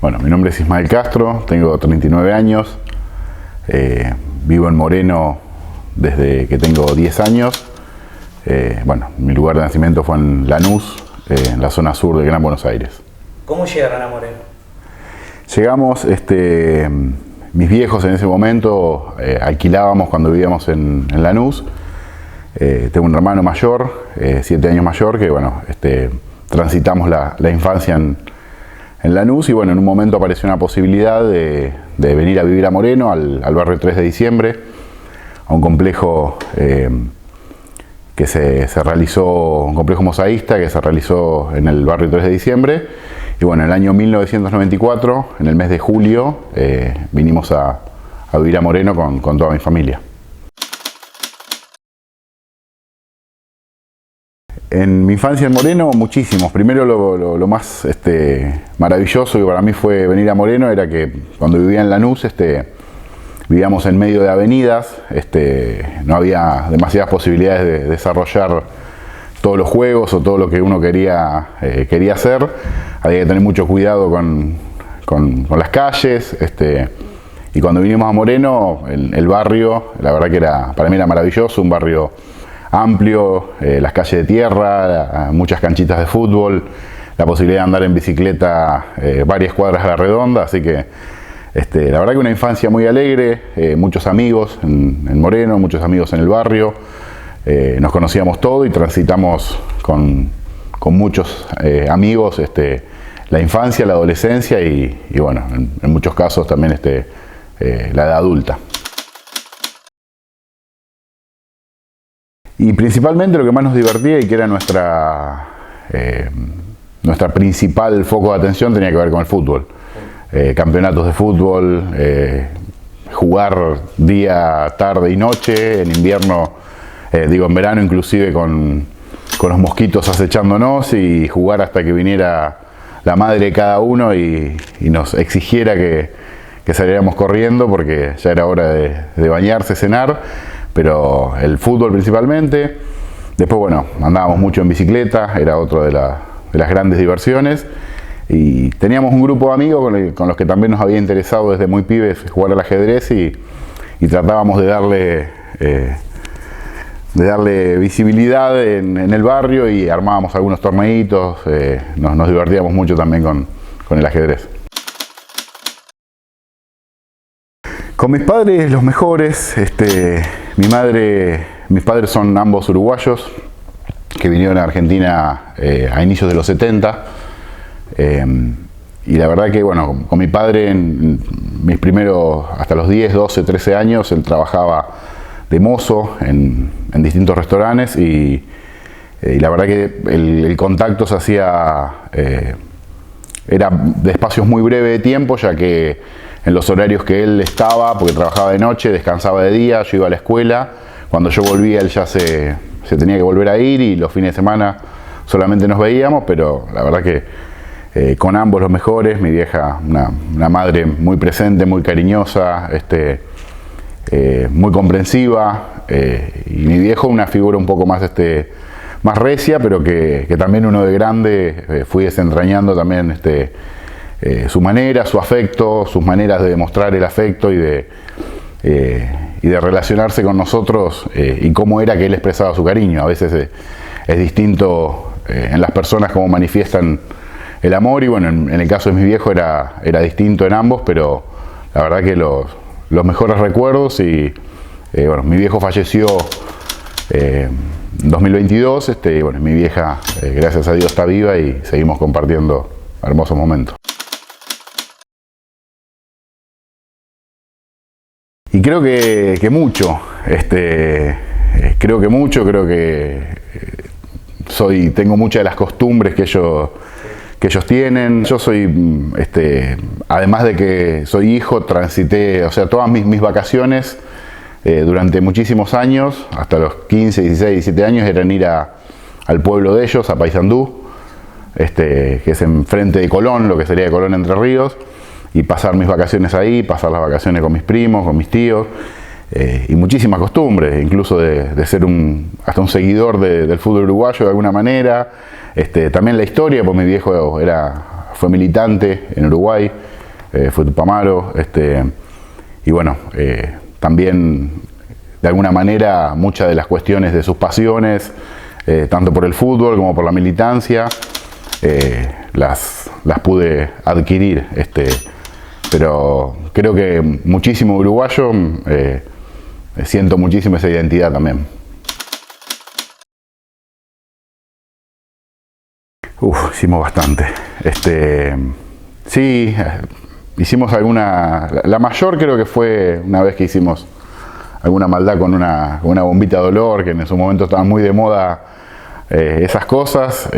Bueno, mi nombre es Ismael Castro, tengo 39 años, vivo en Moreno desde que tengo 10 años. Bueno, mi lugar de nacimiento fue en Lanús, en la zona sur de Gran Buenos Aires. ¿Cómo llegaron a Moreno? Llegamos, mis viejos en ese momento alquilábamos cuando vivíamos en Lanús. Tengo un hermano mayor, 7 años mayor, que bueno, transitamos la infancia en Lanús y bueno, en un momento apareció una posibilidad de venir a vivir a Moreno, al barrio 3 de Diciembre, a un complejo que se realizó, un complejo mosaísta que se realizó en el barrio 3 de Diciembre. Y bueno, en el año 1994, en el mes de julio, vinimos a vivir a Moreno con toda mi familia. En mi infancia en Moreno, muchísimos. Primero lo más maravilloso que para mí fue venir a Moreno era que cuando vivía en Lanús vivíamos en medio de avenidas, no había demasiadas posibilidades de desarrollar todos los juegos o todo lo que uno quería hacer. Había que tener mucho cuidado con las calles. Y cuando vinimos a Moreno, el barrio, la verdad que para mí era maravilloso, un barrio amplio, las calles de tierra, muchas canchitas de fútbol, la posibilidad de andar en bicicleta varias cuadras a la redonda, así que la verdad que una infancia muy alegre, muchos amigos en Moreno, muchos amigos en el barrio, nos conocíamos todos y transitamos con muchos amigos la infancia, la adolescencia y bueno, en muchos casos también la edad adulta. Y principalmente lo que más nos divertía y que era nuestra principal foco de atención tenía que ver con el fútbol. Campeonatos de fútbol, jugar día, tarde y noche, en invierno, en verano inclusive con los mosquitos acechándonos y jugar hasta que viniera la madre de cada uno y nos exigiera que saliéramos corriendo porque ya era hora de bañarse, cenar. Pero el fútbol principalmente. Después, bueno, andábamos mucho en bicicleta, era otra de las grandes diversiones. Y teníamos un grupo de amigos con los que también nos había interesado desde muy pibes jugar al ajedrez y tratábamos de darle visibilidad en el barrio y armábamos algunos torneitos, nos divertíamos mucho también con el ajedrez. Con mis padres los mejores, mis padres son ambos uruguayos que vinieron a Argentina a inicios de los 70 y la verdad que bueno, con mi padre en mis primeros, hasta los 10, 12, 13 años, él trabajaba de mozo en distintos restaurantes y la verdad que el contacto se hacía, era de espacios muy breves de tiempo, ya que en los horarios que él estaba, porque trabajaba de noche, descansaba de día, yo iba a la escuela, cuando yo volvía él ya se tenía que volver a ir y los fines de semana solamente nos veíamos, pero la verdad que con ambos los mejores, mi vieja una madre muy presente, muy cariñosa, muy comprensiva, y mi viejo una figura un poco más más recia, pero que también uno de grande fui desentrañando también su manera, su afecto, sus maneras de demostrar el afecto y de relacionarse con nosotros y cómo era que él expresaba su cariño. A veces es distinto en las personas cómo manifiestan el amor y bueno, en el caso de mi viejo era distinto en ambos, pero la verdad que los mejores recuerdos y bueno, mi viejo falleció en 2022 y bueno, mi vieja gracias a Dios está viva y seguimos compartiendo hermosos momentos. Y creo que mucho. Creo que mucho, creo que tengo muchas de las costumbres que ellos tienen. Yo soy, además de que soy hijo, transité, o sea, todas mis vacaciones durante muchísimos años, hasta los 15, 16, 17 años, eran ir al pueblo de ellos, a Paysandú, que es enfrente de Colón, lo que sería de Colón Entre Ríos, y pasar mis vacaciones ahí, pasar las vacaciones con mis primos, con mis tíos, y muchísimas costumbres, incluso de ser hasta un seguidor del fútbol uruguayo de alguna manera. También la historia, pues mi viejo fue militante en Uruguay, fue tupamaro, y bueno, también de alguna manera muchas de las cuestiones de sus pasiones, tanto por el fútbol como por la militancia, las pude adquirir, pero creo que muchísimo uruguayo, siento muchísimo esa identidad también. Hicimos bastante. Sí, hicimos la mayor creo que fue una vez que hicimos alguna maldad con una bombita de olor, que en su momento estaban muy de moda esas cosas.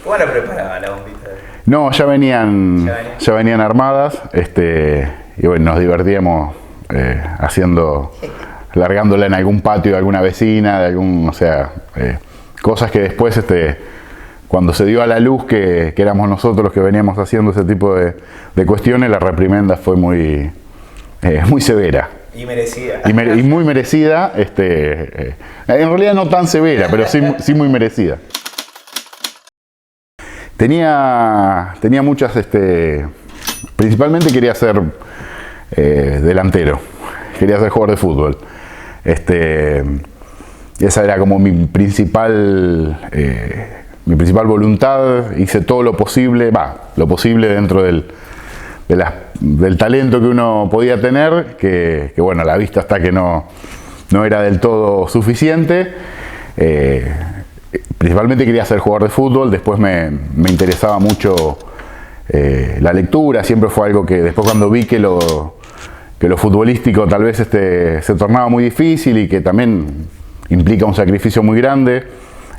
¿Cómo la preparaba la bombita? No, ya venían armadas, y bueno, nos divertíamos largándola en algún patio de alguna vecina, cosas que después, cuando se dio a la luz que éramos nosotros los que veníamos haciendo ese tipo de cuestiones, la reprimenda fue muy severa. Y merecida. Y muy merecida, en realidad no tan severa, pero sí muy merecida. Tenía muchas, principalmente quería ser delantero, quería ser jugador de fútbol. Esa era como mi principal voluntad. Hice todo lo posible dentro del talento que uno podía tener, que bueno, a la vista está que no era del todo suficiente. Principalmente quería ser jugador de fútbol, después me interesaba mucho la lectura, siempre fue algo que después cuando vi que lo futbolístico tal vez se tornaba muy difícil y que también implica un sacrificio muy grande,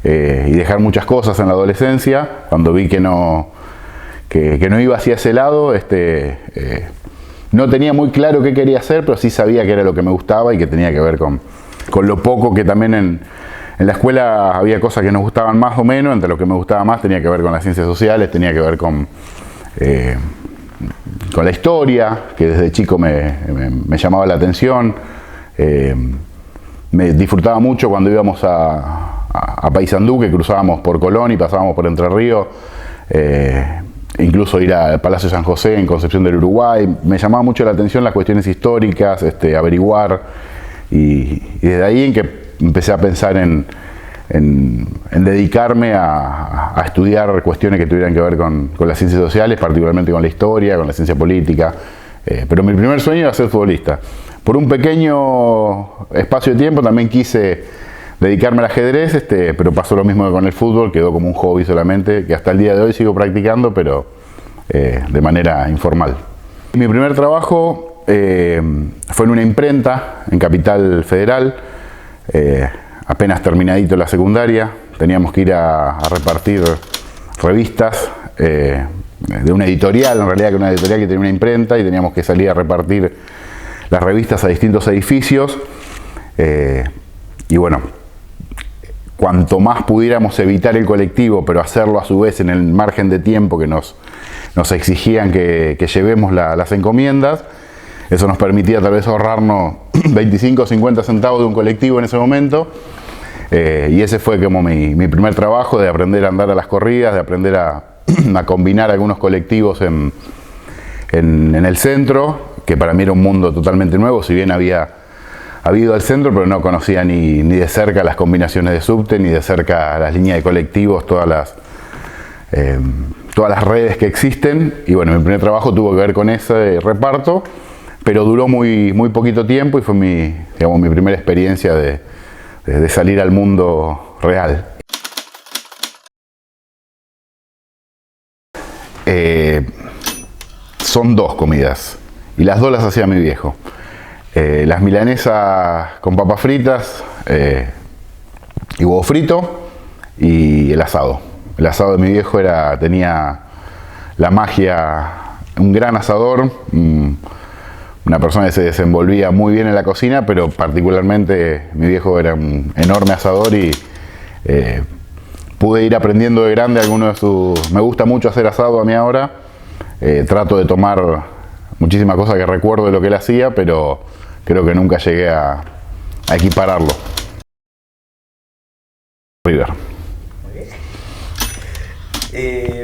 y dejar muchas cosas en la adolescencia, cuando vi que no iba hacia ese lado, no tenía muy claro qué quería hacer, pero sí sabía que era lo que me gustaba y que tenía que ver con lo poco que también en la escuela había cosas que nos gustaban más o menos. Entre lo que me gustaba más tenía que ver con las ciencias sociales, tenía que ver con la historia, que desde chico me llamaba la atención. Me disfrutaba mucho cuando íbamos a Paysandú, que cruzábamos por Colón y pasábamos por Entre Ríos. Incluso ir al Palacio San José en Concepción del Uruguay. Me llamaba mucho la atención las cuestiones históricas, averiguar. Y desde ahí en que empecé a pensar en dedicarme a estudiar cuestiones que tuvieran que ver con las ciencias sociales, particularmente con la historia, con la ciencia política. Pero mi primer sueño era ser futbolista. Por un pequeño espacio de tiempo también quise dedicarme al ajedrez, pero pasó lo mismo que con el fútbol, quedó como un hobby solamente, que hasta el día de hoy sigo practicando, pero de manera informal. Mi primer trabajo fue en una imprenta en Capital Federal, apenas terminadito la secundaria. Teníamos que ir a repartir revistas de una editorial, en realidad que una editorial que tenía una imprenta, y teníamos que salir a repartir las revistas a distintos edificios. Y bueno, cuanto más pudiéramos evitar el colectivo, pero hacerlo a su vez en el margen de tiempo que nos exigían que llevemos las encomiendas, eso nos permitía tal vez ahorrarnos 25 o 50 centavos de un colectivo en ese momento. Y ese fue como mi primer trabajo, de aprender a andar a las corridas, de aprender a combinar algunos colectivos en el centro, que para mí era un mundo totalmente nuevo. Si bien había ido al centro, pero no conocía ni de cerca las combinaciones de subte, ni de cerca las líneas de colectivos, todas las redes que existen. Y bueno, mi primer trabajo tuvo que ver con ese reparto, pero duró muy poquito tiempo y fue mi primera experiencia de salir al mundo real. Son dos comidas y las dos las hacía mi viejo. las milanesas con papas fritas y huevo frito y el asado. El asado de mi viejo tenía la magia, un gran asador, una persona que se desenvolvía muy bien en la cocina, pero particularmente mi viejo era un enorme asador y pude ir aprendiendo de grande algunos de sus... Me gusta mucho hacer asado a mí ahora, trato de tomar muchísimas cosas que recuerdo de lo que él hacía, pero creo que nunca llegué a equipararlo. River.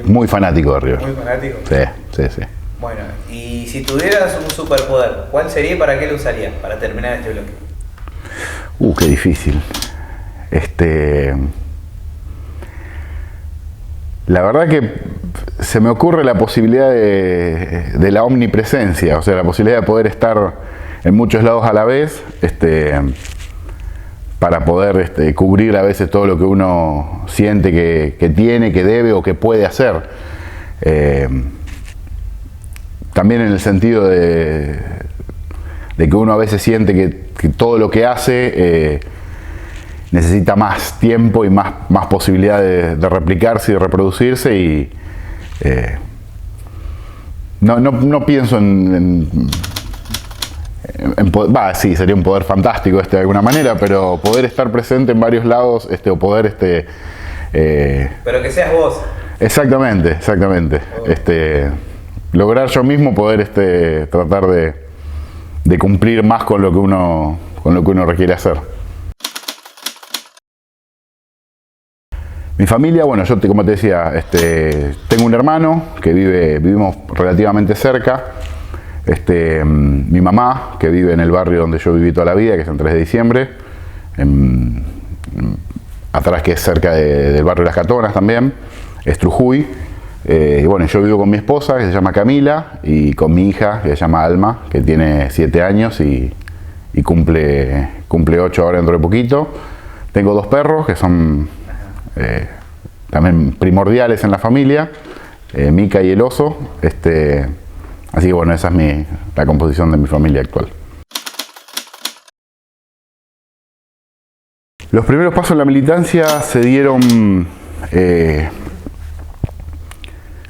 Muy fanático de River. Muy fanático. Sí. Bueno, y si tuvieras un superpoder, ¿cuál sería y para qué lo usarías? Para terminar este bloque. Qué difícil. La verdad que se me ocurre la posibilidad de la omnipresencia, o sea, la posibilidad de poder estar en muchos lados a la vez, para poder cubrir a veces todo lo que uno siente que tiene, que debe o que puede hacer. También en el sentido de que uno a veces siente que todo lo que hace necesita más tiempo y más posibilidad de replicarse y de reproducirse, y no pienso sí, sería un poder fantástico de alguna manera, pero poder estar presente en varios lados, o poder pero que seas vos. Exactamente. Lograr yo mismo poder tratar de cumplir más con lo que uno requiere hacer. Mi familia, bueno, yo como te decía, tengo un hermano que vivimos relativamente cerca. Mi mamá, que vive en el barrio donde yo viví toda la vida, que es en 3 de diciembre, atrás, que es cerca del barrio de Las Catonas también, es Trujuy. Y bueno, yo vivo con mi esposa, que se llama Camila, y con mi hija, que se llama Alma, que tiene 7 años y cumple 8 ahora dentro de poquito. Tengo 2 perros que son también primordiales en la familia, Mica y el oso. Así que bueno, esa es la composición de mi familia actual. Los primeros pasos en la militancia se dieron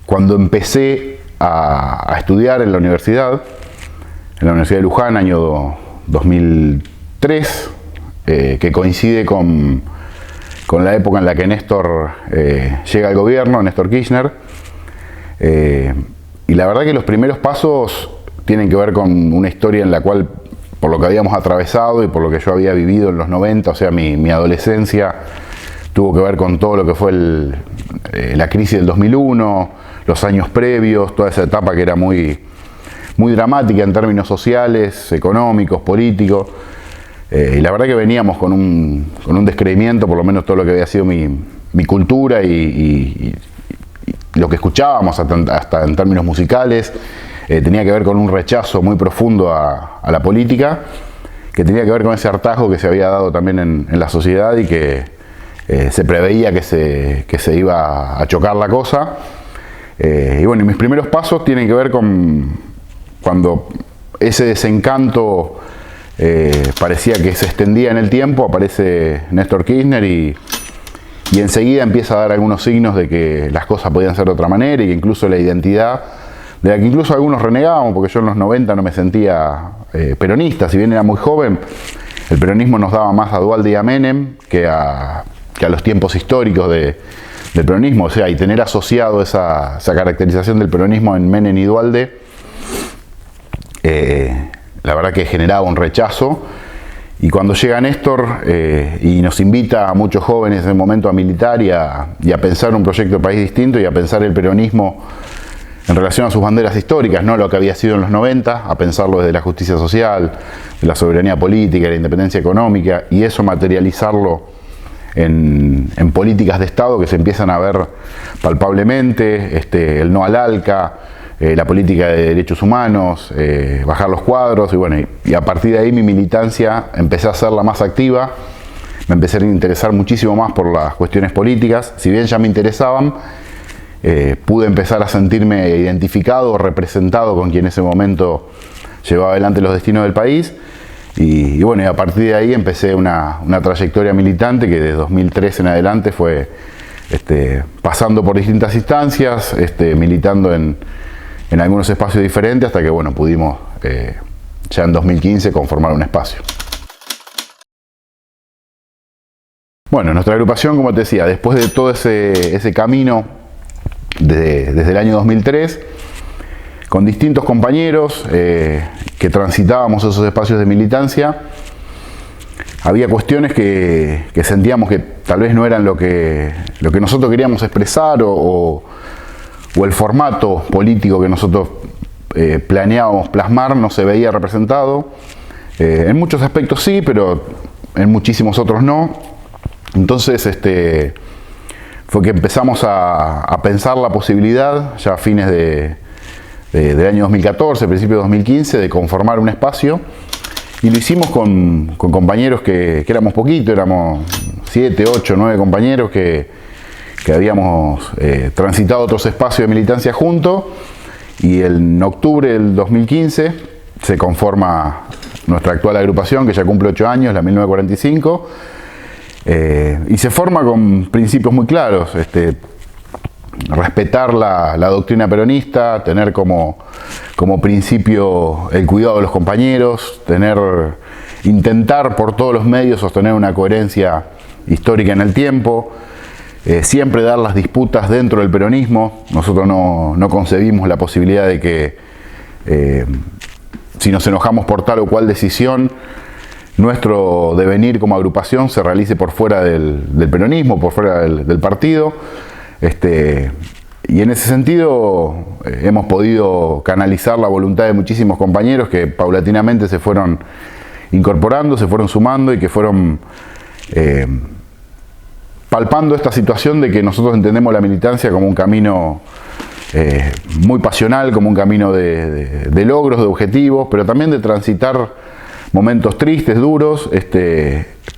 cuando empecé a estudiar en la Universidad de Luján, año 2003, que coincide con la época en la que Néstor llega al gobierno, Néstor Kirchner. Y la verdad que los primeros pasos tienen que ver con una historia en la cual, por lo que habíamos atravesado y por lo que yo había vivido en los 90, o sea, mi adolescencia tuvo que ver con todo lo que fue la crisis del 2001, los años previos, toda esa etapa que era muy dramática en términos sociales, económicos, políticos. Y la verdad que veníamos con un descreimiento, por lo menos todo lo que había sido mi cultura y lo que escuchábamos hasta en términos musicales, tenía que ver con un rechazo muy profundo a la política, que tenía que ver con ese hartazgo que se había dado también en la sociedad y que se preveía que se iba a chocar la cosa. Y bueno, mis primeros pasos tienen que ver con cuando ese desencanto parecía que se extendía en el tiempo, aparece Néstor Kirchner y enseguida empieza a dar algunos signos de que las cosas podían ser de otra manera y que incluso la identidad, de la que incluso algunos renegábamos, porque yo en los 90 no me sentía peronista, si bien era muy joven. El peronismo nos daba más a Duhalde y a Menem que a los tiempos históricos del peronismo, o sea, y tener asociado esa caracterización del peronismo en Menem y Duhalde, la verdad que generaba un rechazo. Y cuando llega Néstor y nos invita a muchos jóvenes en ese momento a militar y a pensar un proyecto de país distinto y a pensar el peronismo en relación a sus banderas históricas, no lo que había sido en los 90, a pensarlo desde la justicia social, de la soberanía política, de la independencia económica, y eso materializarlo en políticas de Estado que se empiezan a ver palpablemente, el no al ALCA, la política de derechos humanos, bajar los cuadros, y bueno, y a partir de ahí mi militancia empecé a hacerla más activa, me empecé a interesar muchísimo más por las cuestiones políticas. Si bien ya me interesaban, pude empezar a sentirme identificado o representado con quien en ese momento llevaba adelante los destinos del país. Y bueno, y a partir de ahí empecé una trayectoria militante que de 2003 en adelante fue pasando por distintas instancias, militando en algunos espacios diferentes, hasta que bueno, pudimos ya en 2015 conformar un espacio. Bueno, nuestra agrupación, como te decía, después de todo ese camino desde el año 2003, con distintos compañeros que transitábamos esos espacios de militancia, había cuestiones que sentíamos que tal vez no eran lo que nosotros queríamos expresar o el formato político que nosotros planeábamos plasmar no se veía representado. En muchos aspectos sí, pero en muchísimos otros no. Entonces fue que empezamos a pensar la posibilidad, ya a fines del año 2014, principio de 2015, de conformar un espacio, y lo hicimos con compañeros que éramos poquitos, éramos 7, 8, 9 compañeros que habíamos transitado otros espacios de militancia juntos, y en octubre del 2015 se conforma nuestra actual agrupación, que ya cumple 8 años, la 1945, y se forma con principios muy claros, respetar la doctrina peronista, tener como principio el cuidado de los compañeros, intentar por todos los medios sostener una coherencia histórica en el tiempo, siempre dar las disputas dentro del peronismo. Nosotros no concebimos la posibilidad de que si nos enojamos por tal o cual decisión, nuestro devenir como agrupación se realice por fuera del peronismo, por fuera del partido. Y en ese sentido hemos podido canalizar la voluntad de muchísimos compañeros que paulatinamente se fueron incorporando, se fueron sumando y que fueron palpando esta situación de que nosotros entendemos la militancia como un camino muy pasional, como un camino de logros, de objetivos, pero también de transitar momentos tristes, duros,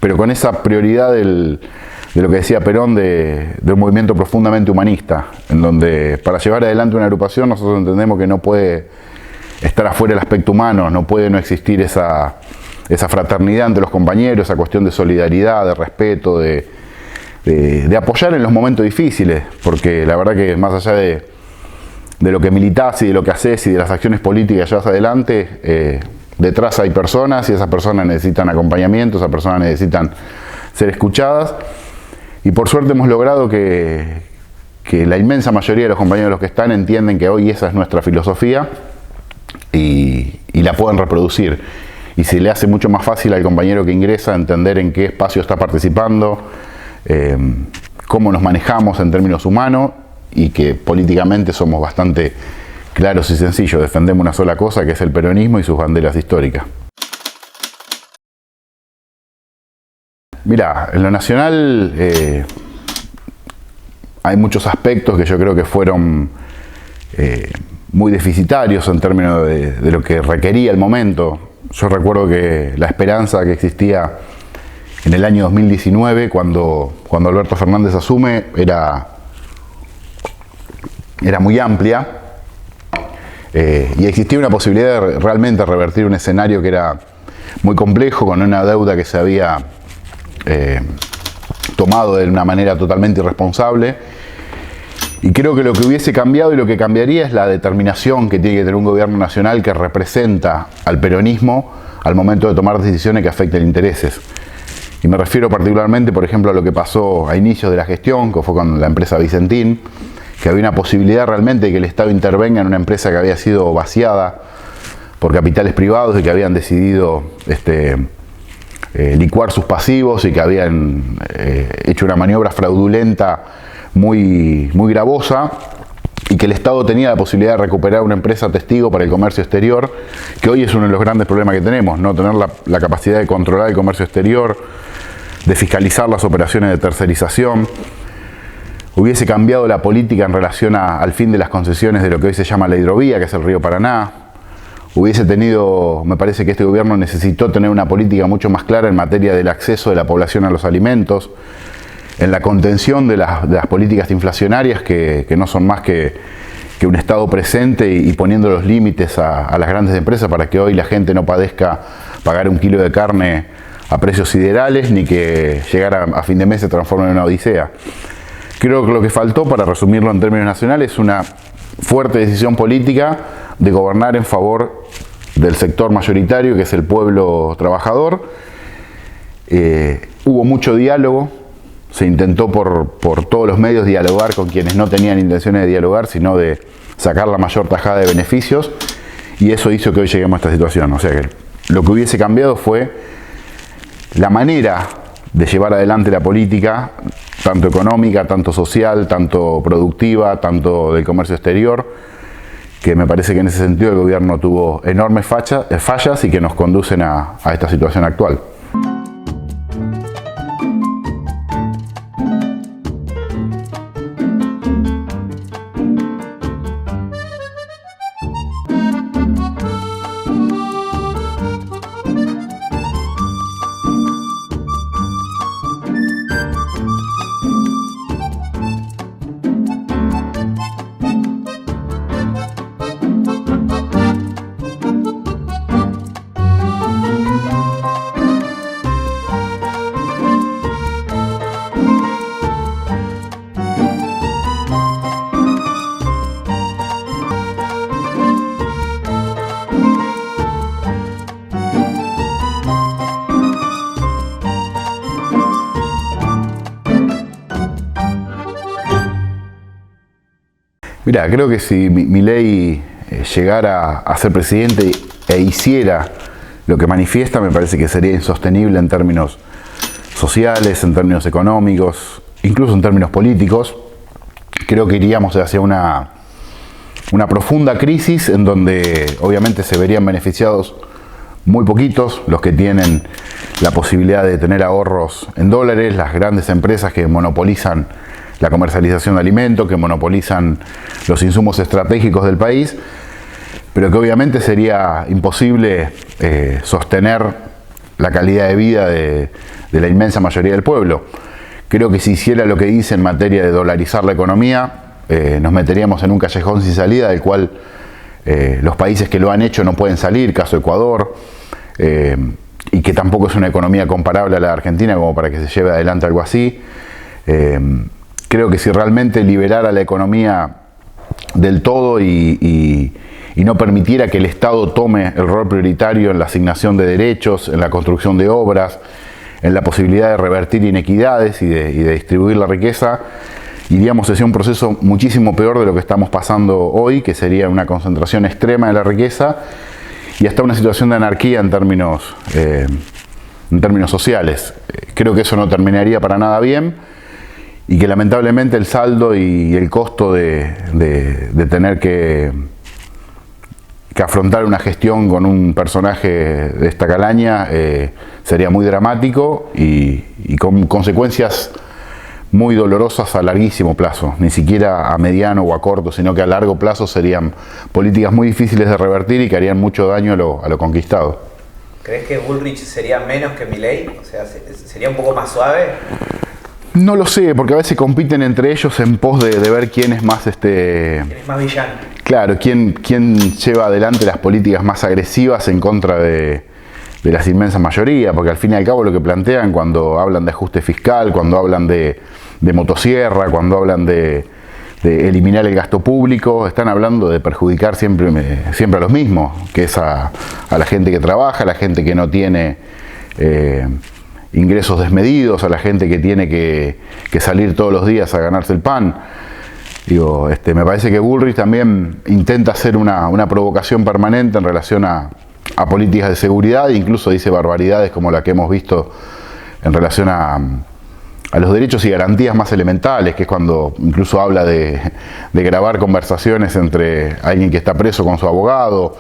pero con esa prioridad de lo que decía Perón, de un movimiento profundamente humanista, en donde para llevar adelante una agrupación nosotros entendemos que no puede estar afuera el aspecto humano, no puede no existir esa fraternidad entre los compañeros, esa cuestión de solidaridad, de respeto, de apoyar en los momentos difíciles, porque la verdad que más allá de lo que militás y de lo que haces y de las acciones políticas que llevas adelante, detrás hay personas y esas personas necesitan acompañamiento, esas personas necesitan ser escuchadas, y por suerte hemos logrado que la inmensa mayoría de los compañeros de los que están entienden que hoy esa es nuestra filosofía y la pueden reproducir, y se le hace mucho más fácil al compañero que ingresa entender en qué espacio está participando, cómo nos manejamos en términos humanos, y que políticamente somos bastante claros y sencillos, defendemos una sola cosa, que es el peronismo y sus banderas históricas. Mira, en lo nacional hay muchos aspectos que yo creo que fueron muy deficitarios en términos de lo que requería el momento. Yo recuerdo que la esperanza que existía en el año 2019, cuando Alberto Fernández asume, era muy amplia. Y existía una posibilidad de realmente revertir un escenario que era muy complejo, con una deuda que se había tomado de una manera totalmente irresponsable, y creo que lo que hubiese cambiado y lo que cambiaría es la determinación que tiene que tener un gobierno nacional que representa al peronismo al momento de tomar decisiones que afecten intereses. Y me refiero particularmente, por ejemplo, a lo que pasó a inicios de la gestión, que fue con la empresa Vicentín, que había una posibilidad realmente de que el Estado intervenga en una empresa que había sido vaciada por capitales privados y que habían decidido licuar sus pasivos y que habían hecho una maniobra fraudulenta muy gravosa, y que el Estado tenía la posibilidad de recuperar una empresa testigo para el comercio exterior, que hoy es uno de los grandes problemas que tenemos, no tener la capacidad de controlar el comercio exterior, de fiscalizar las operaciones de tercerización. Hubiese cambiado la política en relación al fin de las concesiones de lo que hoy se llama la hidrovía, que es el río Paraná. Hubiese tenido, me parece que este gobierno necesitó tener una política mucho más clara en materia del acceso de la población a los alimentos, en la contención de las políticas inflacionarias que no son más que un Estado presente y poniendo los límites a las grandes empresas para que hoy la gente no padezca pagar un kilo de carne a precios siderales, ni que llegar a fin de mes se transforme en una odisea. Creo que lo que faltó, para resumirlo en términos nacionales, es una fuerte decisión política de gobernar en favor del sector mayoritario, que es el pueblo trabajador. Hubo mucho diálogo, se intentó por todos los medios dialogar con quienes no tenían intenciones de dialogar, sino de sacar la mayor tajada de beneficios, y eso hizo que hoy lleguemos a esta situación. O sea que lo que hubiese cambiado fue la manera de llevar adelante la política, tanto económica, tanto social, tanto productiva, tanto del comercio exterior, que me parece que en ese sentido el gobierno tuvo enormes fallas y que nos conducen a esta situación actual. Mirá, creo que si Milei llegara a ser presidente e hiciera lo que manifiesta, me parece que sería insostenible en términos sociales, en términos económicos, incluso en términos políticos. Creo que iríamos hacia una profunda crisis en donde obviamente se verían beneficiados muy poquitos, los que tienen la posibilidad de tener ahorros en dólares, las grandes empresas que monopolizan la comercialización de alimentos, que monopolizan los insumos estratégicos del país, pero que obviamente sería imposible sostener la calidad de vida de la inmensa mayoría del pueblo. Creo que si hiciera lo que dice en materia de dolarizar la economía, nos meteríamos en un callejón sin salida del cual los países que lo han hecho no pueden salir, caso Ecuador, y que tampoco es una economía comparable a la de Argentina como para que se lleve adelante algo así. Creo que si realmente liberara la economía del todo y no permitiera que el Estado tome el rol prioritario en la asignación de derechos, en la construcción de obras, en la posibilidad de revertir inequidades y de distribuir la riqueza, iríamos hacia un proceso muchísimo peor de lo que estamos pasando hoy, que sería una concentración extrema de la riqueza y hasta una situación de anarquía en términos sociales. Creo que eso no terminaría para nada bien, y que lamentablemente el saldo y el costo de tener que afrontar una gestión con un personaje de esta calaña sería muy dramático y con consecuencias muy dolorosas a larguísimo plazo, ni siquiera a mediano o a corto, sino que a largo plazo serían políticas muy difíciles de revertir y que harían mucho daño a lo conquistado. ¿Crees que Bullrich sería menos que Milei? O sea, ¿sería un poco más suave? No lo sé, porque a veces compiten entre ellos en pos de ver quién es más ¿Quién es más villano? Claro, quién lleva adelante las políticas más agresivas en contra de las inmensas mayoría, porque al fin y al cabo lo que plantean cuando hablan de ajuste fiscal, cuando hablan de motosierra, cuando hablan de eliminar el gasto público, están hablando de perjudicar siempre a los mismos, que es a la gente que trabaja, a la gente que no tiene ingresos desmedidos, a la gente que tiene que salir todos los días a ganarse el pan. Digo, me parece que Bullrich también intenta hacer una provocación permanente en relación a políticas de seguridad, e incluso dice barbaridades como la que hemos visto en relación a los derechos y garantías más elementales, que es cuando incluso habla de grabar conversaciones entre alguien que está preso con su abogado.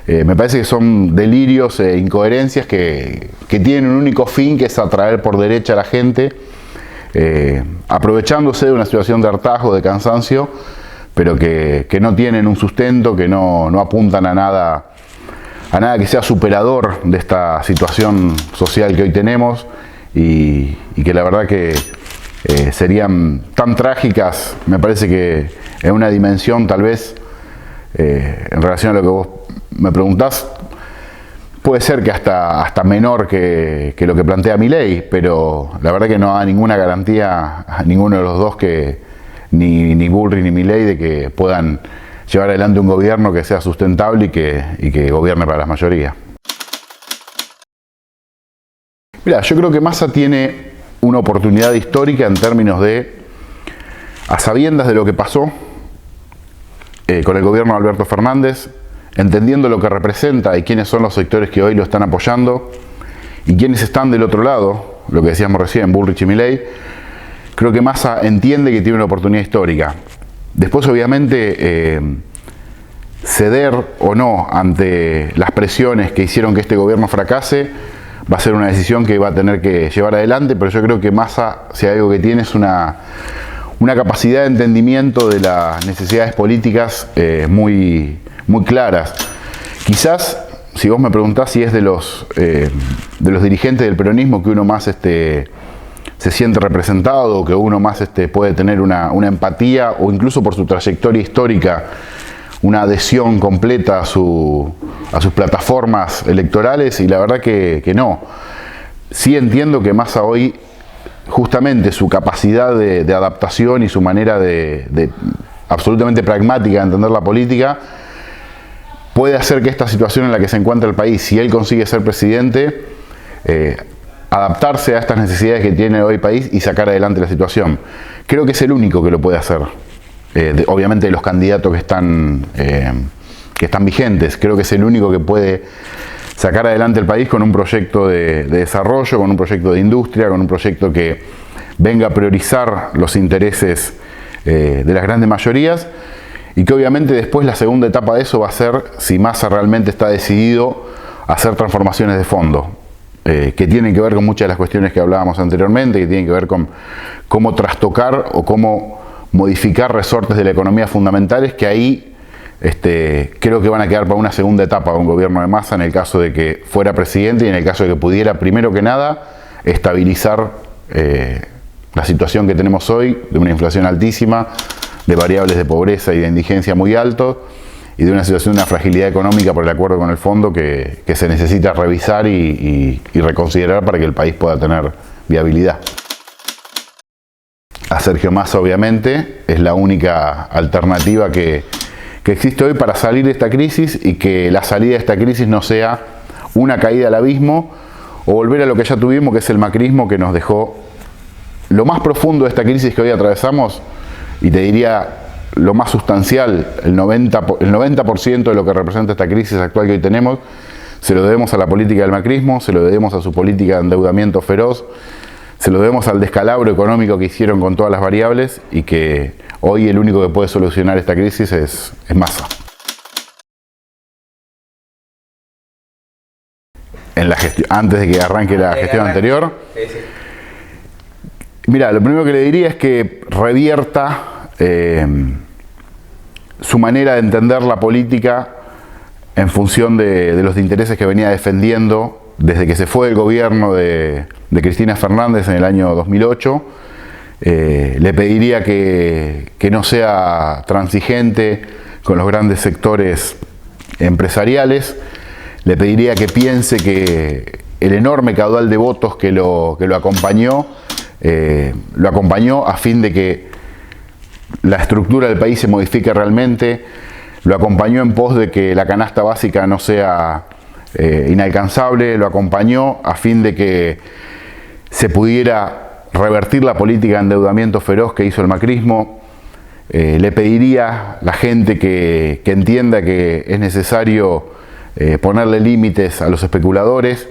Me parece que son delirios e incoherencias que tienen un único fin, que es atraer por derecha a la gente, aprovechándose de una situación de hartazgo, de cansancio, pero que no tienen un sustento, que no apuntan a nada que sea superador de esta situación social que hoy tenemos y que la verdad que serían tan trágicas, me parece que en una dimensión tal vez en relación a lo que vos me preguntás, puede ser que hasta menor que lo que plantea Milei, pero la verdad que no da ninguna garantía a ninguno de los dos, ni Bullrich ni Milei, de que puedan llevar adelante un gobierno que sea sustentable y que gobierne para las mayorías. Mira, yo creo que Massa tiene una oportunidad histórica en términos de, a sabiendas de lo que pasó con el gobierno de Alberto Fernández, entendiendo lo que representa y quiénes son los sectores que hoy lo están apoyando y quiénes están del otro lado, lo que decíamos recién, Bullrich y Milei, creo que Massa entiende que tiene una oportunidad histórica. Después, obviamente, ceder o no ante las presiones que hicieron que este gobierno fracase va a ser una decisión que va a tener que llevar adelante, pero yo creo que Massa, si hay algo que tiene, es una capacidad de entendimiento de las necesidades políticas muy claras. Quizás, si vos me preguntás si es de los dirigentes del peronismo que uno más se siente representado, o que uno más puede tener una empatía, o incluso por su trayectoria histórica, una adhesión completa a sus plataformas electorales, y la verdad que no. Sí entiendo que Massa hoy, justamente su capacidad de adaptación y su manera de absolutamente pragmática de entender la política, puede hacer que esta situación en la que se encuentra el país, si él consigue ser presidente, adaptarse a estas necesidades que tiene hoy el país y sacar adelante la situación. Creo que es el único que lo puede hacer. Obviamente de los candidatos que están vigentes, creo que es el único que puede sacar adelante el país con un proyecto de desarrollo, con un proyecto de industria, con un proyecto que venga a priorizar los intereses de las grandes mayorías, y que obviamente después la segunda etapa de eso va a ser si Massa realmente está decidido a hacer transformaciones de fondo, que tienen que ver con muchas de las cuestiones que hablábamos anteriormente, que tienen que ver con cómo trastocar o cómo modificar resortes de la economía fundamentales, que ahí creo que van a quedar para una segunda etapa de un gobierno de Massa, en el caso de que fuera presidente y en el caso de que pudiera, primero que nada, estabilizar la situación que tenemos hoy, de una inflación altísima, de variables de pobreza y de indigencia muy altos, y de una situación de una fragilidad económica por el acuerdo con el fondo que se necesita revisar y reconsiderar para que el país pueda tener viabilidad. A Sergio Massa, obviamente, es la única alternativa que existe hoy para salir de esta crisis, y que la salida de esta crisis no sea una caída al abismo o volver a lo que ya tuvimos, que es el macrismo, que nos dejó lo más profundo de esta crisis que hoy atravesamos, y te diría lo más sustancial, el 90% de lo que representa esta crisis actual que hoy tenemos, se lo debemos a la política del macrismo, se lo debemos a su política de endeudamiento feroz, se lo debemos al descalabro económico que hicieron con todas las variables, y que hoy el único que puede solucionar esta crisis es Massa. Antes de que arranque la gestión anterior, mira, lo primero que le diría es que revierta su manera de entender la política en función de los intereses que venía defendiendo desde que se fue del gobierno de Cristina Fernández en el año 2008. Le pediría que no sea transigente con los grandes sectores empresariales. Le pediría que piense que el enorme caudal de votos que lo acompañó a fin de que la estructura del país se modifique realmente, lo acompañó en pos de que la canasta básica no sea inalcanzable, lo acompañó a fin de que se pudiera revertir la política de endeudamiento feroz que hizo el macrismo. Le pediría a la gente que entienda que es necesario ponerle límites a los especuladores,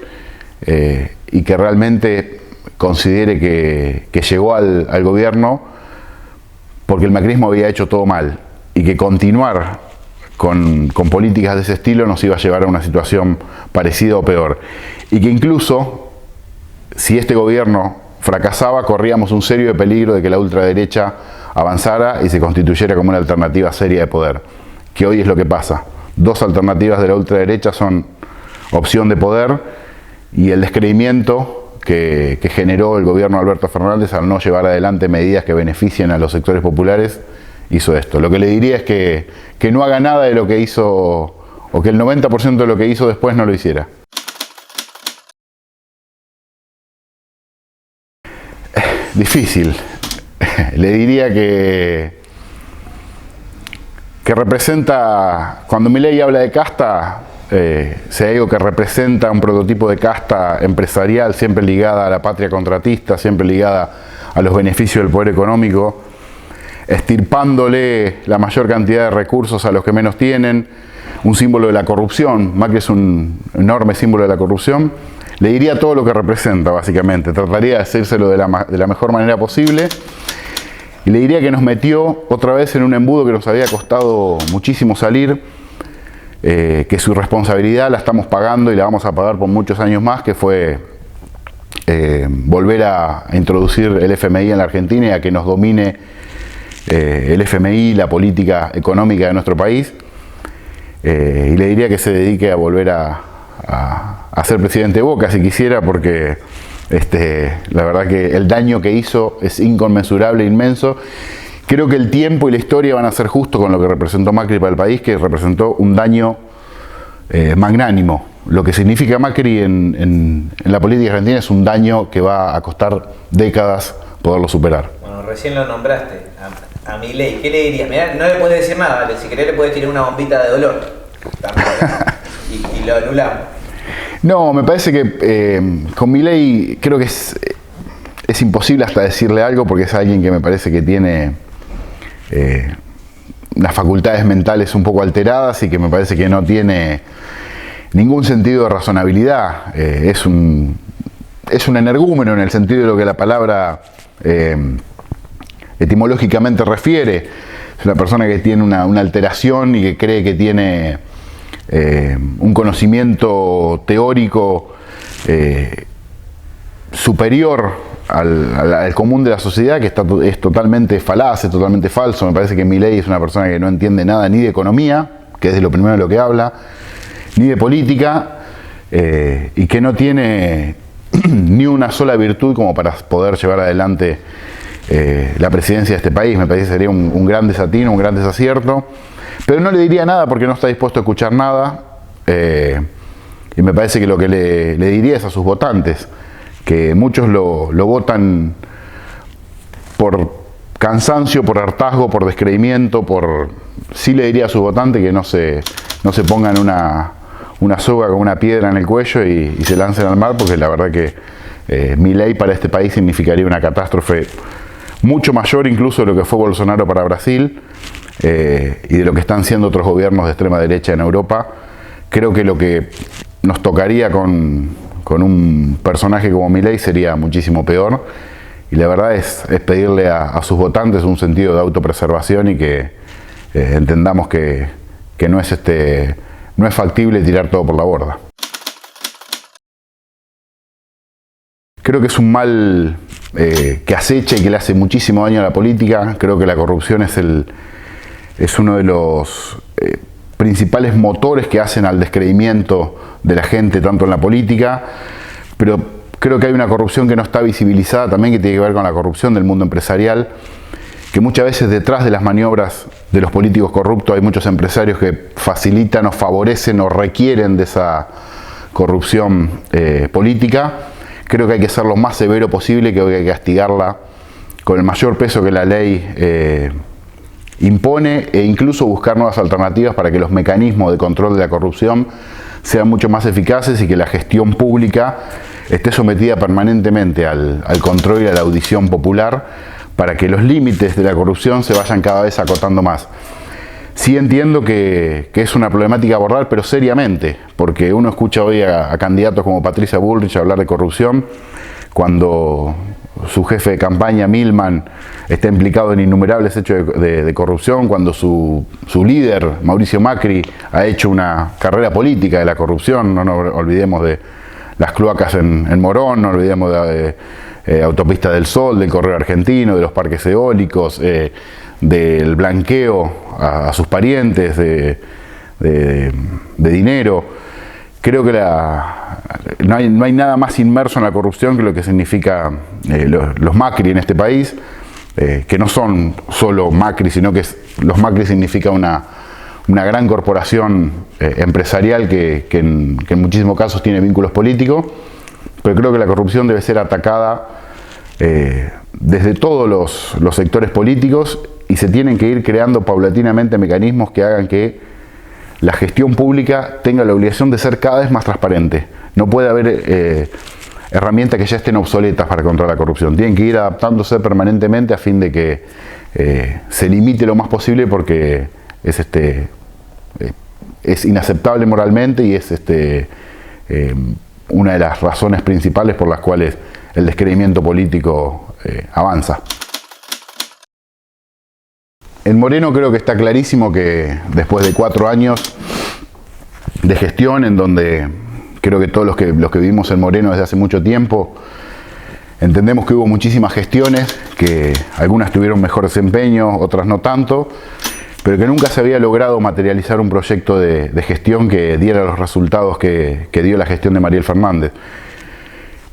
y que realmente considere que llegó al gobierno porque el macrismo había hecho todo mal, y que continuar con políticas de ese estilo nos iba a llevar a una situación parecida o peor, y que incluso si este gobierno fracasaba, corríamos un serio peligro de que la ultraderecha avanzara y se constituyera como una alternativa seria de poder, que hoy es lo que pasa. Dos alternativas de la ultraderecha son opción de poder y el descreimiento que generó el gobierno de Alberto Fernández al no llevar adelante medidas que beneficien a los sectores populares hizo esto. Lo que le diría es que no haga nada de lo que hizo, o que el 90% de lo que hizo después no lo hiciera. Difícil. Le diría que representa, cuando Milei habla de casta, si hay algo que representa un prototipo de casta empresarial siempre ligada a la patria contratista, siempre ligada a los beneficios del poder económico, estirpándole la mayor cantidad de recursos a los que menos tienen, un símbolo de la corrupción. Macri es un enorme símbolo de la corrupción. Le diría todo lo que representa, básicamente. Trataría de decírselo de la mejor manera posible. Y le diría que nos metió otra vez en un embudo que nos había costado muchísimo salir, que su responsabilidad la estamos pagando y la vamos a pagar por muchos años más, que fue volver a introducir el FMI en la Argentina y a que nos domine el FMI, la política económica de nuestro país. Y le diría que se dedique a volver a ser presidente de Boca si quisiera, porque la verdad que el daño que hizo es inconmensurable, inmenso. Creo que el tiempo y la historia van a ser justo con lo que representó Macri para el país, que representó un daño magnánimo. Lo que significa Macri en la política argentina es un daño que va a costar décadas poderlo superar. Bueno, recién lo nombraste, a Milei. ¿Qué le dirías? Mirá, no le puedes decir nada, si querés le puedes tirar una bombita de dolor. y lo anulamos. No, me parece que con Milei creo que es imposible hasta decirle algo, porque es alguien que me parece que tiene unas facultades mentales un poco alteradas y que me parece que no tiene ningún sentido de razonabilidad. Es un energúmeno en el sentido de lo que la palabra etimológicamente refiere. Es una persona que tiene una alteración y que cree que tiene un conocimiento teórico superior al común de la sociedad, que es totalmente falaz, es totalmente falso. Me parece que Milei es una persona que no entiende nada ni de economía, que es de lo primero de lo que habla, ni de política, y que no tiene ni una sola virtud como para poder llevar adelante la presidencia de este país. Me parece que sería un gran desatino, un gran desacierto, pero no le diría nada porque no está dispuesto a escuchar nada, y me parece que lo que le diría es a sus votantes, que muchos lo votan por cansancio, por hartazgo, por descreimiento, sí le diría a sus votantes que no se pongan una soga con una piedra en el cuello y se lancen al mar, porque la verdad que Milei para este país significaría una catástrofe mucho mayor incluso de lo que fue Bolsonaro para Brasil, y de lo que están siendo otros gobiernos de extrema derecha en Europa. Creo que lo que nos tocaría con un personaje como Milei sería muchísimo peor, y la verdad es pedirle a sus votantes un sentido de autopreservación y que entendamos que no es factible tirar todo por la borda. Creo que es un mal que acecha y que le hace muchísimo daño a la política. Creo que la corrupción es uno de los principales motores que hacen al descreimiento de la gente, tanto en la política, pero creo que hay una corrupción que no está visibilizada también, que tiene que ver con la corrupción del mundo empresarial, que muchas veces detrás de las maniobras de los políticos corruptos hay muchos empresarios que facilitan o favorecen o requieren de esa corrupción política. Creo que hay que ser lo más severo posible, que hay que castigarla con el mayor peso que la ley impone, e incluso buscar nuevas alternativas para que los mecanismos de control de la corrupción sean mucho más eficaces y que la gestión pública esté sometida permanentemente al control y a la audición popular, para que los límites de la corrupción se vayan cada vez acotando más. Sí entiendo que es una problemática a abordar, pero seriamente, porque uno escucha hoy a candidatos como Patricia Bullrich hablar de corrupción, cuando su jefe de campaña, Milman, está implicado en innumerables hechos de corrupción, cuando su líder, Mauricio Macri, ha hecho una carrera política de la corrupción. No nos olvidemos de las cloacas en Morón, no olvidemos de Autopista del Sol, del Correo Argentino, de los parques eólicos, del blanqueo a sus parientes de dinero. Creo que no hay nada más inmerso en la corrupción que lo que significa los Macri en este país. que no son solo Macri, sino que los Macri significa una gran corporación empresarial que en muchísimos casos tiene vínculos políticos, pero creo que la corrupción debe ser atacada desde todos los sectores políticos y se tienen que ir creando paulatinamente mecanismos que hagan que la gestión pública tenga la obligación de ser cada vez más transparente. No puede haber herramientas que ya estén obsoletas para controlar la corrupción. Tienen que ir adaptándose permanentemente a fin de que se limite lo más posible, porque es inaceptable moralmente y es una de las razones principales por las cuales el descreimiento político avanza. En Moreno creo que está clarísimo que después de 4 años de gestión, en donde creo que todos los que vivimos en Moreno desde hace mucho tiempo, entendemos que hubo muchísimas gestiones, que algunas tuvieron mejor desempeño, otras no tanto, pero que nunca se había logrado materializar un proyecto de gestión que diera los resultados que dio la gestión de Mariel Fernández.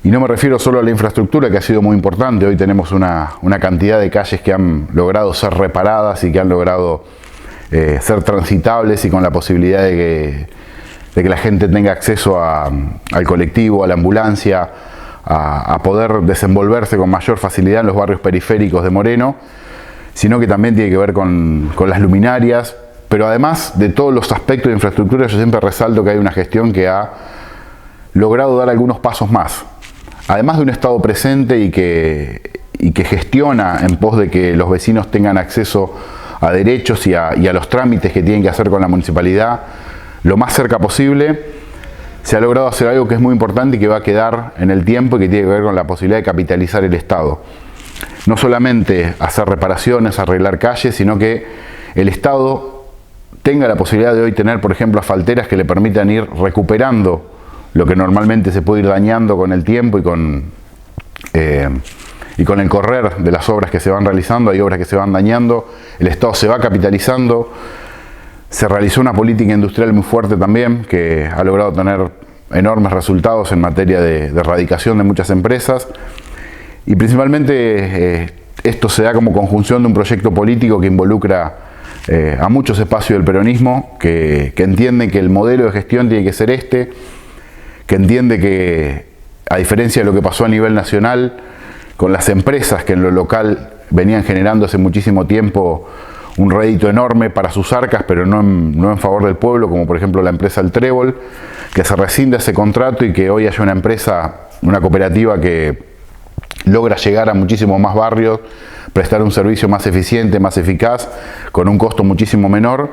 Y no me refiero solo a la infraestructura, que ha sido muy importante. Hoy tenemos una cantidad de calles que han logrado ser reparadas y que han logrado ser transitables y con la posibilidad de que la gente tenga acceso al colectivo, a la ambulancia, a poder desenvolverse con mayor facilidad en los barrios periféricos de Moreno, sino que también tiene que ver con las luminarias. Pero además de todos los aspectos de infraestructura, yo siempre resalto que hay una gestión que ha logrado dar algunos pasos más. Además de un Estado presente y que gestiona en pos de que los vecinos tengan acceso a derechos y a los trámites que tienen que hacer con la municipalidad lo más cerca posible, se ha logrado hacer algo que es muy importante y que va a quedar en el tiempo y que tiene que ver con la posibilidad de capitalizar el Estado. No solamente hacer reparaciones, arreglar calles, sino que el Estado tenga la posibilidad de hoy tener, por ejemplo, asfalteras que le permitan ir recuperando lo que normalmente se puede ir dañando con el tiempo y con el correr de las obras que se van realizando. Hay obras que se van dañando, el Estado se va capitalizando. Se realizó una política industrial muy fuerte también, que ha logrado tener enormes resultados en materia de erradicación de muchas empresas. Y principalmente esto se da como conjunción de un proyecto político que involucra a muchos espacios del peronismo, que entienden que el modelo de gestión tiene que ser que entiende que, a diferencia de lo que pasó a nivel nacional, con las empresas que en lo local venían generando hace muchísimo tiempo un rédito enorme para sus arcas, pero no en favor del pueblo, como por ejemplo la empresa El Trébol, que se rescinde ese contrato y que hoy haya una empresa, una cooperativa que logra llegar a muchísimos más barrios, prestar un servicio más eficiente, más eficaz, con un costo muchísimo menor.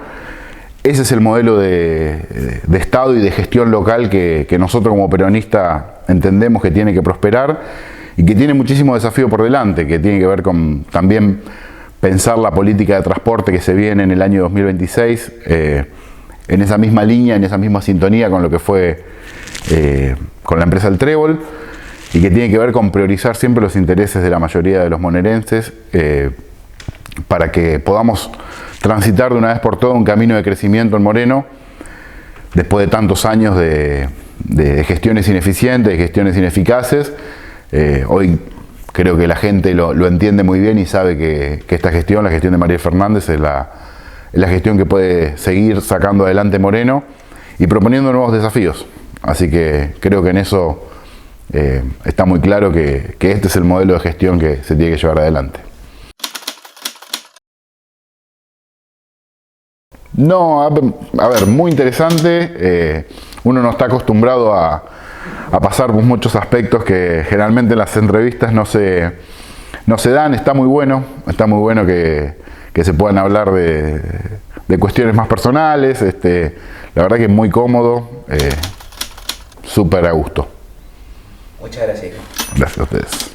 Ese es el modelo de Estado y de gestión local que nosotros como peronistas entendemos que tiene que prosperar y que tiene muchísimos desafíos por delante, que tiene que ver con también pensar la política de transporte que se viene en el año 2026, en esa misma línea, en esa misma sintonía con lo que fue con la empresa El Trébol, y que tiene que ver con priorizar siempre los intereses de la mayoría de los bonaerenses para que podamos transitar de una vez por todas un camino de crecimiento en Moreno, después de tantos años de gestiones ineficientes, de gestiones ineficaces. Hoy creo que la gente lo entiende muy bien y sabe que esta gestión, la gestión de Mariel Fernández, es la gestión que puede seguir sacando adelante Moreno y proponiendo nuevos desafíos. Así que creo que en eso está muy claro que este es el modelo de gestión que se tiene que llevar adelante. No, a ver, muy interesante. Uno no está acostumbrado a pasar por muchos aspectos que generalmente en las entrevistas no se dan. Está muy bueno que se puedan hablar de cuestiones más personales. La verdad que es muy cómodo, súper a gusto. Muchas gracias. Gracias a ustedes.